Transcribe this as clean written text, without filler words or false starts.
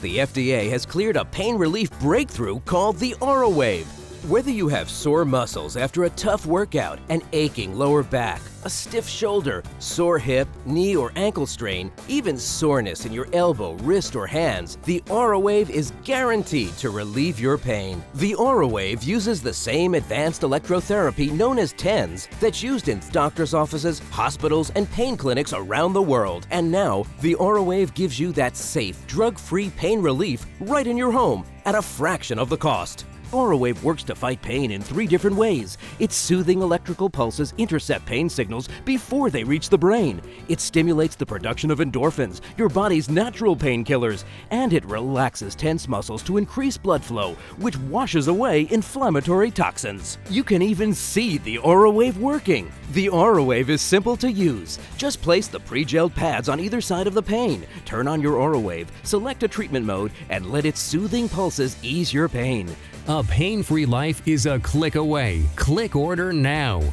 The FDA has cleared a pain relief breakthrough called the AuraWave. Whether you have sore muscles after a tough workout, an aching lower back, a stiff shoulder, sore hip, knee or ankle strain, even soreness in your elbow, wrist or hands, the AuraWave is guaranteed to relieve your pain. The AuraWave uses the same advanced electrotherapy known as TENS that's used in doctors' offices, hospitals, and pain clinics around the world. And now, the AuraWave gives you that safe, drug-free pain relief right in your home at a fraction of the cost. AuraWave works to fight pain in 3 different ways. Its soothing electrical pulses intercept pain signals before they reach the brain. It stimulates the production of endorphins, your body's natural painkillers, and it relaxes tense muscles to increase blood flow, which washes away inflammatory toxins. You can even see the AuraWave working. The AuraWave is simple to use. Just place the pre-gelled pads on either side of the pain, turn on your AuraWave, select a treatment mode, and let its soothing pulses ease your pain. A pain-free life is a click away. Click order now.